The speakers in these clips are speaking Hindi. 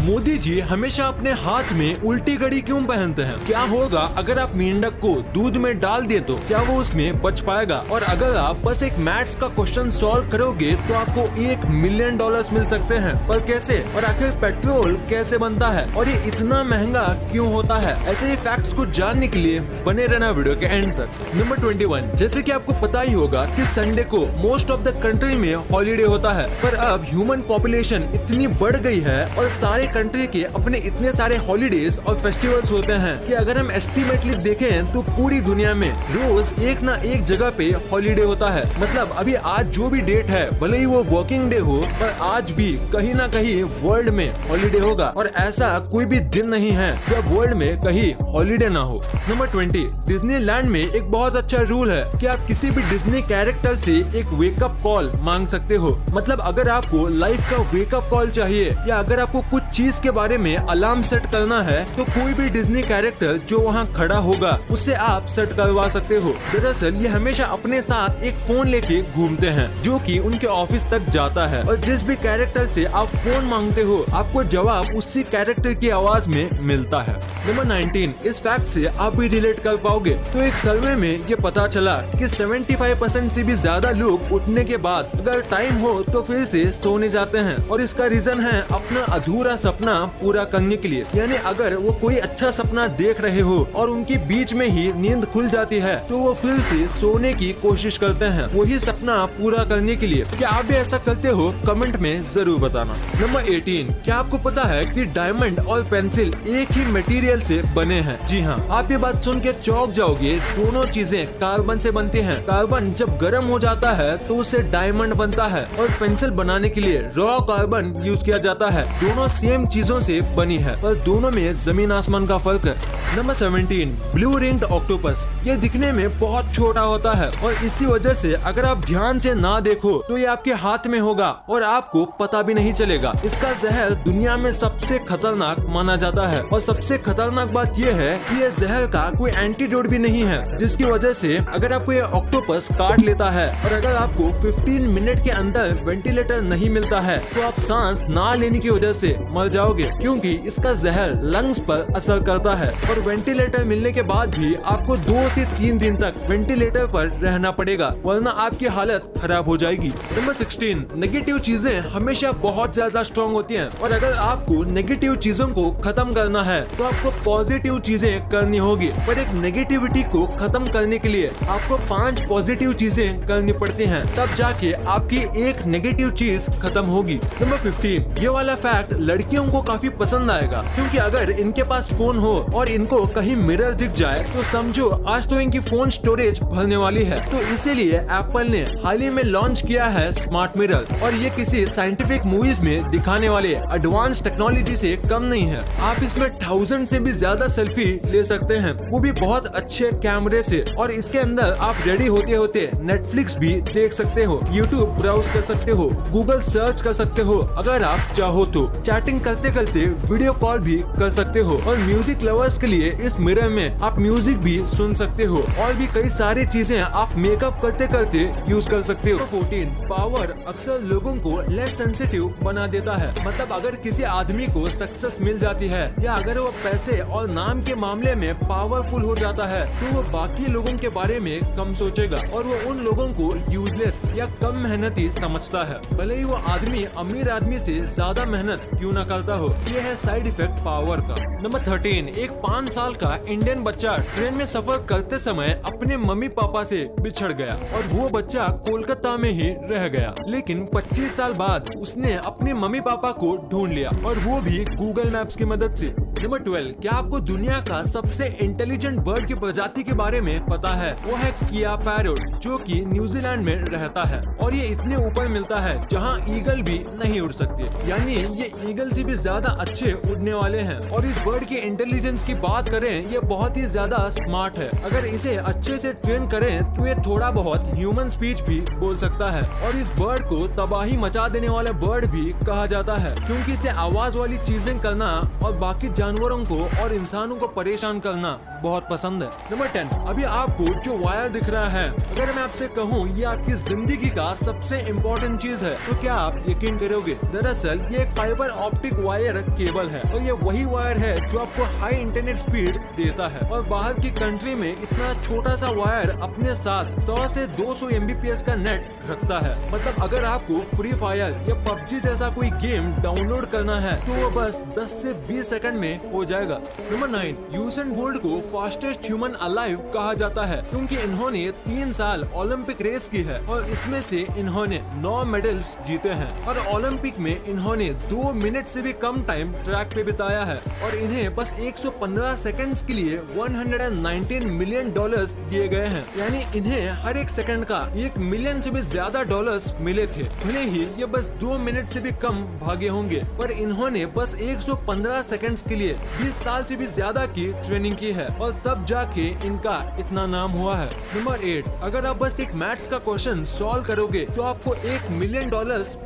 मोदी जी हमेशा अपने हाथ में उल्टी घड़ी क्यों पहनते हैं? क्या होगा अगर आप मेंढक को दूध में डाल दिए तो क्या वो उसमें बच पाएगा? और अगर आप बस एक मैथ्स का क्वेश्चन सॉल्व करोगे तो आपको $1 मिलियन मिल सकते हैं। पर कैसे? और आखिर पेट्रोल कैसे बनता है और ये इतना महंगा क्यों होता है? ऐसे ही फैक्ट्स को जानने के लिए बने रहना वीडियो के एंड तक। नंबर 21, जैसे कि आपको पता ही होगा कि संडे को मोस्ट ऑफ द कंट्री में हॉलीडे होता है, पर अब ह्यूमन पॉपुलेशन इतनी बढ़ गई है और सारे कंट्री के अपने इतने सारे हॉलीडेज और फेस्टिवल्स होते हैं कि अगर हम एस्टिमेटली देखें तो पूरी दुनिया में रोज एक ना एक जगह पे हॉलीडे होता है। मतलब अभी आज जो भी डेट है, भले ही वो वर्किंग डे हो, पर आज भी कहीं ना कहीं वर्ल्ड में हॉलीडे होगा और ऐसा कोई भी दिन नहीं है जब वर्ल्ड में कहीं हॉलीडे ना हो। नंबर 20, डिज्नीलैंड में एक बहुत अच्छा रूल है कि आप किसी भी डिज्नी कैरेक्टर से एक वेकअप कॉल मांग सकते हो। मतलब अगर आपको लाइफ का वेकअप कॉल चाहिए या अगर आपको कुछ चीज के बारे में अलार्म सेट करना है तो कोई भी डिज्नी कैरेक्टर जो वहाँ खड़ा होगा उससे आप सेट करवा सकते हो। दरअसल ये हमेशा अपने साथ एक फोन लेके घूमते हैं जो कि उनके ऑफिस तक जाता है और जिस भी कैरेक्टर से आप फोन मांगते हो आपको जवाब उसी कैरेक्टर की आवाज में मिलता है। नंबर 19, इस फैक्ट से आप भी रिलेट कर पाओगे। तो एक सर्वे में ये पता चला कि 75% से भी ज्यादा लोग उठने के बाद अगर टाइम हो तो फिर से सोने जाते हैं और इसका रीजन है अपना अधूरा सपना पूरा करने के लिए। यानी अगर वो कोई अच्छा सपना देख रहे हो और उनकी बीच में ही नींद खुल जाती है तो वो फिर से सोने की कोशिश करते हैं वही सपना पूरा करने के लिए। क्या आप भी ऐसा करते हो? कमेंट में जरूर बताना। नंबर 18, क्या आपको पता है कि डायमंड और पेंसिल एक ही मटेरियल से बने हैं? जी हाँ, आप ये बात सुन के चौंक जाओगे। दोनों चीजें कार्बन से बनती हैं। कार्बन जब गर्म हो जाता है तो उससे डायमंड बनता है और पेंसिल बनाने के लिए रॉ कार्बन यूज किया जाता है। दोनों सेम चीजों से बनी है पर दोनों में जमीन आसमान का फर्क है। Number 17, blue ringed octopus. ये दिखने में बहुत छोटा होता है और इसी वजह से अगर आप ध्यान से ना देखो तो ये आपके हाथ में होगा और आपको पता भी नहीं चलेगा। इसका जहर दुनिया में सबसे खतरनाक माना जाता है और सबसे खतरनाक बात यह है कि ये जहर का कोई एंटीडोट भी नहीं है, जिसकी वजह से अगर आपको ये ऑक्टोपस काट लेता है और अगर आपको 15 मिनट के अंदर वेंटिलेटर नहीं मिलता है तो आप सांस ना लेने की वजह से मर जाओगे, क्योंकि इसका जहर लंग्स पर असर करता है और वेंटिलेटर मिलने के बाद भी आपको 2 से 3 दिन तक वेंटिलेटर पर रहना पड़ेगा, वरना आपकी हालत खराब हो जाएगी। नंबर 16, नेगेटिव चीजें हमेशा बहुत ज्यादा स्ट्रॉन्ग होती हैं और अगर आपको नेगेटिव चीजों को खत्म करना है तो आपको पॉजिटिव चीजें करनी होगी। पर एक नेगेटिविटी को खत्म करने के लिए आपको 5 पॉजिटिव चीजें करनी पड़ती हैं, तब जाके आपकी एक नेगेटिव चीज खत्म होगी। नंबर 15, ये वाला फैक्ट लड़कियों को काफी पसंद आएगा, क्योंकि अगर इनके पास फोन हो और इनको कहीं मिरर दिख जाए तो समझो आज तो इनकी फोन स्टोरेज भरने वाली है। तो इसीलिए एप्पल ने हाल ही में लॉन्च किया है स्मार्ट मिरर और ये किसी साइंटिफिक मूवीज में दिखाने वाले एडवांस टेक्नोलॉजी से कम नहीं है। आप इसमें 1000 से भी ज्यादा सेल्फी ले सकते हैं, वो भी बहुत अच्छे कैमरे से, और इसके अंदर आप रेडी होते होते नेटफ्लिक्स भी देख सकते हो, यूट्यूब ब्राउज कर सकते हो, गूगल सर्च कर सकते हो, अगर आप चाहो तो चैटिंग करते करते वीडियो कॉल भी कर सकते हो, और म्यूजिक लवर्स के लिए इस मिरर में आप म्यूजिक भी सुन सकते हो और भी कई सारी चीजें आप मेकअप करते करते यूज कर सकते हो। 14, पावर अक्सर लोगों को लेस सेंसिटिव बना देता है। मतलब अगर किसी आदमी को सक्सेस मिल जाती है या अगर वो पैसे और नाम के मामले में पावरफुल हो जाता है तो वो बाकी लोगों के बारे में कम सोचेगा और वो उन लोगों को यूजलेस या कम मेहनती समझता है, भले ही वो आदमी अमीर आदमी से ज्यादा मेहनत क्यों न करता हो। ये है साइड इफेक्ट पावर का। नंबर 13, एक 5 साल का इंडियन बच्चा ट्रेन में सफर करते समय अपने मम्मी पापा से बिछड़ गया और वो बच्चा कोलकाता में ही रह गया, लेकिन 25 साल बाद उसने अपने मम्मी पापा को ढूंढ लिया और वो भी गूगल मैप्स की मदद से। नंबर 12, क्या आपको दुनिया का सबसे इंटेलिजेंट बर्ड की प्रजाति के बारे में पता है? वो है किया पैरोट, जो कि न्यूजीलैंड में रहता है और ये इतने ऊपर मिलता है जहाँ ईगल भी नहीं उड़ सकते। यानी ये ईगल से भी ज्यादा अच्छे उड़ने वाले हैं। और इस बर्ड की इंटेलिजेंस की बात करें, ये बहुत ही ज्यादा स्मार्ट है। अगर इसे अच्छे से ट्रेन करें तो ये थोड़ा बहुत ह्यूमन स्पीच भी बोल सकता है। और इस बर्ड को तबाही मचा देने वाला बर्ड भी कहा जाता है, क्योंकि इसे आवाज वाली चीजें करना और बाकी जानवरों को और इंसानों को परेशान करना बहुत पसंद है। नंबर 10, अभी आपको जो वायर दिख रहा है, अगर मैं आपसे कहूँ ये आपकी जिंदगी का सबसे इम्पोर्टेंट चीज है तो क्या आप यकीन करोगे? दरअसल ये एक फाइबर ऑप्टिक वायर केबल है और ये वही वायर है जो आपको हाई इंटरनेट स्पीड देता है। और बाहर की कंट्री में इतना छोटा सा वायर अपने साथ 100 से 200 MBPS का नेट रखता है। मतलब अगर आपको फ्री फायर या PUBG जैसा कोई गेम डाउनलोड करना है तो वो बस 10 से 20 सेकंड में हो जाएगा। नंबर 9, यूसेन बोल्ट को फास्टेस्ट ह्यूमन अलाइव कहा जाता है क्योंकि इन्होंने 3 साल ओलंपिक रेस की है और इसमें से इन्होंने 9 मेडल्स जीते हैं और ओलंपिक में इन्होंने 2 मिनट से भी कम टाइम ट्रैक पे बिताया है और इन्हें बस 115 सेकंड्स के लिए $119 मिलियन दिए गए हैं। यानी इन्हें हर एक सेकंड का 1 मिलियन से भी ज्यादा डॉलर्स मिले थे। भले ही ये बस 2 मिनट से भी कम भागे होंगे पर इन्होंने बस 115 सेकंड्स के लिए 20 साल से भी ज्यादा की ट्रेनिंग की है और तब जाके इनका इतना नाम हुआ है। नंबर 8, अगर आप बस एक मैथ्स का क्वेश्चन सॉल्व करोगे तो आपको $1 मिलियन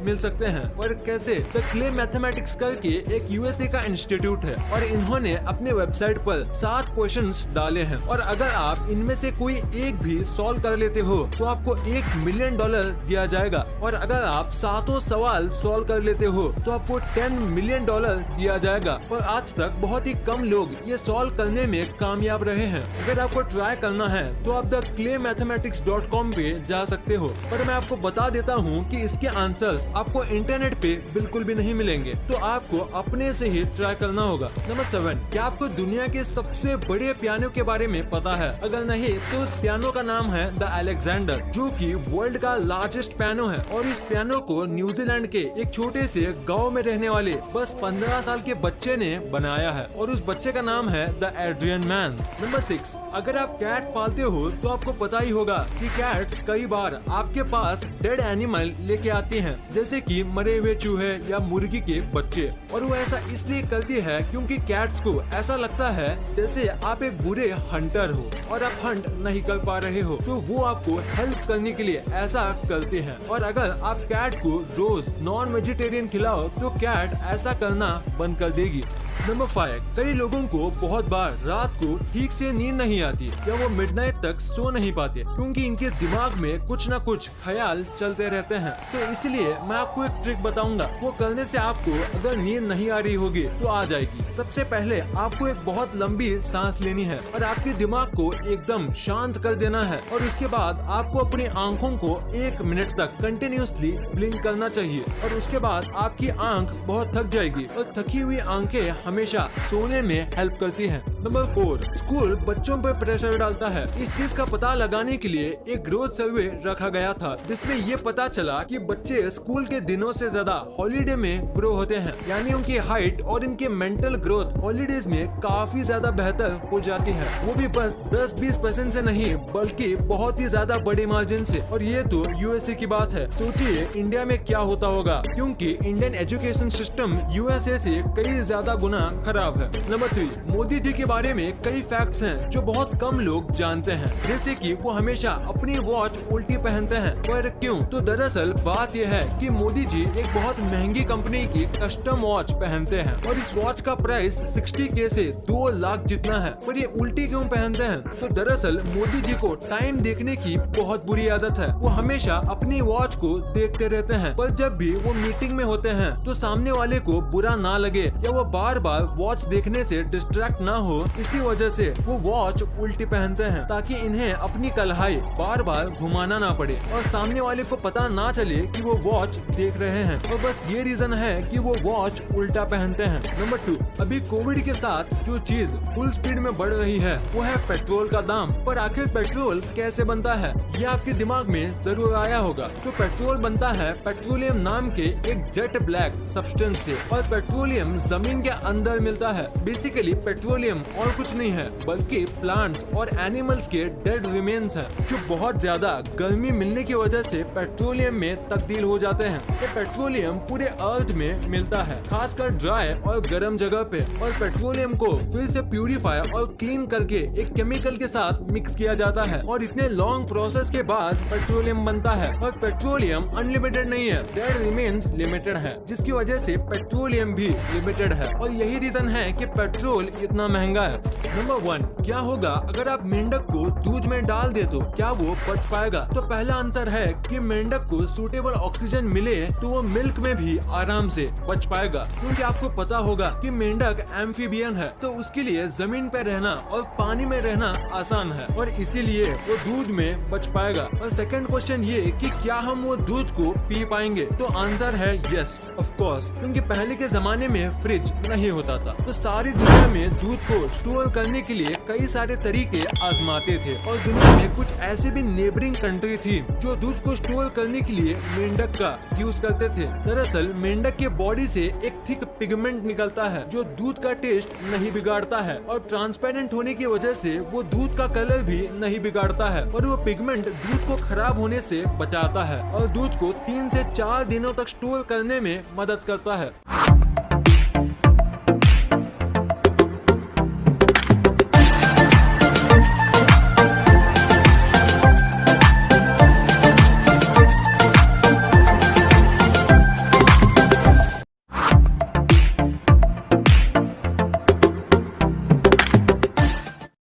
मिल सकते हैं। और कैसे? द क्ले मैथमेटिक्स करके एक USA का इंस्टीट्यूट है और इन्होंने अपने वेबसाइट पर 7 क्वेश्चंस डाले हैं और अगर आप इनमें से कोई एक भी सॉल्व कर लेते हो तो आपको $1 मिलियन दिया जाएगा और अगर आप 7 सवाल सॉल्व कर लेते हो तो आपको $10 मिलियन दिया जाएगा। पर आज तक बहुत ही कम लोग ये सॉल्व करने में कामयाब रहे हैं। अगर आपको ट्राई करना है तो आप theclaymathematics.com पे जा सकते हो, पर मैं आपको बता देता हूँ कि इसके आंसर्स आपको इंटरनेट पे बिल्कुल भी नहीं मिलेंगे, तो आपको अपने से ही ट्राई करना होगा। नंबर 7, क्या आपको दुनिया के सबसे बड़े पियानो के बारे में पता है? अगर नहीं तो उस पियानो का नाम है द अलेक्जेंडर, जो कि वर्ल्ड का लार्जेस्ट पियानो है और इस पियानो को न्यूजीलैंड के एक छोटे से गांव में रहने वाले बस 15 साल के बच्चे ने बनाया है और उस बच्चे का नाम है द एड्रियन मैन। नंबर 6, अगर आप कैट पालते हो तो आपको पता ही होगा कि कैट्स कई बार आपके पास डेड एनिमल लेके आती हैं, जैसे कि मरे हुए चूहे या मुर्गी के बच्चे, और वो ऐसा इसलिए करती है क्योंकि कैट्स को ऐसा लगता है जैसे आप एक बुरे हंटर हो और आप हंट नहीं कर पा रहे हो, तो वो आपको हेल्प करने के लिए ऐसा करते हैं। और अगर आप कैट को रोज नॉन वेजिटेरियन खिलाओ तो कैट ऐसा करना बंद कर देगी। नंबर 5, कई लोगों को बहुत बार रात को ठीक से नींद नहीं आती या वो मिडनाइट तक सो नहीं पाते क्योंकि इनके दिमाग में कुछ न कुछ ख्याल चलते रहते हैं। तो इसलिए मैं आपको एक ट्रिक बताऊंगा, वो करने से आपको अगर नींद नहीं आ रही होगी तो आ जाएगी। सबसे पहले आपको एक बहुत लंबी सांस लेनी है और आपके दिमाग को एकदम शांत कर देना है और उसके बाद आपको अपनी आंखों को 1 मिनट तक कंटिन्यूसली ब्लिंक करना चाहिए और उसके बाद आपकी आंख बहुत थक जाएगी और थकी हुई आंखें हमेशा सोने में हेल्प करती हैं। नंबर 4, स्कूल बच्चों पर प्रेशर डालता है। इस चीज का पता लगाने के लिए एक ग्रोथ सर्वे रखा गया था जिसमें ये पता चला कि बच्चे स्कूल के दिनों से ज्यादा हॉलीडे में ग्रो होते हैं, यानी उनकी हाइट और इनके मेंटल ग्रोथ हॉलीडेज में काफी ज्यादा बेहतर हो जाती है, वो भी बस 10-20% से नहीं बल्कि बहुत ही ज्यादा बड़े मार्जिन से। और ये तो USA की बात है, सोचिए इंडिया में क्या होता होगा, क्योंकि इंडियन एजुकेशन सिस्टम USA से कई ज्यादा गुना खराब है। नंबर 3, मोदी जी के बारे में कई फैक्ट्स हैं जो बहुत कम लोग जानते हैं, जैसे कि वो हमेशा अपनी वॉच उल्टी पहनते हैं। पर क्यों? तो दरअसल बात यह है कि मोदी जी एक बहुत महंगी कंपनी की कस्टम वॉच पहनते हैं और इस वॉच का प्राइस 60K से 2 लाख जितना है। पर ये उल्टी क्यों पहनते हैं? तो दरअसल मोदी जी को टाइम देखने की बहुत बुरी आदत है, वो हमेशा अपनी वॉच को देखते रहते हैं, पर जब भी वो मीटिंग में होते हैं तो सामने वाले को बुरा ना लगे या वो बार बार वॉच देखने से डिस्ट्रैक्ट ना हो, इसी वजह से वो वॉच उल्टी पहनते हैं ताकि इन्हें अपनी कलाई बार बार घुमाना ना पड़े और सामने वाले को पता ना चले कि वो वॉच देख रहे हैं, और बस ये रीजन है कि वो वॉच उल्टा पहनते हैं। नंबर 2, अभी कोविड के साथ जो चीज फुल स्पीड में बढ़ रही है वो है पेट्रोल का दाम। पर आखिर पेट्रोल कैसे बनता है ये आपके दिमाग में जरूर आया होगा। तो पेट्रोल बनता है पेट्रोलियम नाम के एक जेट ब्लैक सब्सटेंस से, और पेट्रोलियम जमीन के अंदर मिलता है। बेसिकली पेट्रोलियम और कुछ नहीं है बल्कि प्लांट्स और एनिमल्स के डेड रिमेन्स हैं जो बहुत ज्यादा गर्मी मिलने की वजह से पेट्रोलियम में तब्दील हो जाते हैं। ये पेट्रोलियम पूरे अर्थ में मिलता है, खासकर ड्राई और गर्म जगह पे, और पेट्रोलियम को फिर से प्यूरिफाई और क्लीन करके एक केमिकल केमिकल के साथ मिक्स किया जाता है और इतने लॉन्ग प्रोसेस के बाद पेट्रोलियम बनता है। और पेट्रोलियम अनलिमिटेड नहीं है, दैट रिमेन्स लिमिटेड है, जिसकी वजह से पेट्रोलियम भी लिमिटेड है और यही रीजन है कि पेट्रोल इतना महंगा है। नंबर 1, क्या होगा अगर आप मेंढक को दूध में डाल दे तो क्या वो बच पाएगा? तो पहला आंसर है कि मेंढक को सूटेबल ऑक्सीजन मिले तो वो मिल्क में भी आराम से बच पाएगा, क्योंकि आपको पता होगा कि मेंढक एम्फीबियन है, तो उसके लिए जमीन पे रहना और पानी में रहना आसान है और इसीलिए वो दूध में बच पाएगा। और सेकंड क्वेश्चन ये कि क्या हम वो दूध को पी पाएंगे? तो आंसर है यस, ऑफ कोर्स, क्योंकि पहले के जमाने में फ्रिज नहीं होता था, तो सारी दुनिया में दूध को स्टोर करने के लिए कई सारे तरीके आजमाते थे और दुनिया में कुछ ऐसे भी नेबरिंग कंट्री थी जो दूध को स्टोर करने के लिए मेंढक का यूज करते थे। दरअसल मेंढक के बॉडी से एक थिक पिगमेंट निकलता है जो दूध का टेस्ट नहीं बिगाड़ता है और ट्रांसपेरेंट होने की वजह से वो दूध का कलर भी नहीं बिगाड़ता है और वो पिगमेंट दूध को खराब होने से बचाता है और दूध को 3 से 4 दिनों तक स्टोर करने में मदद करता है।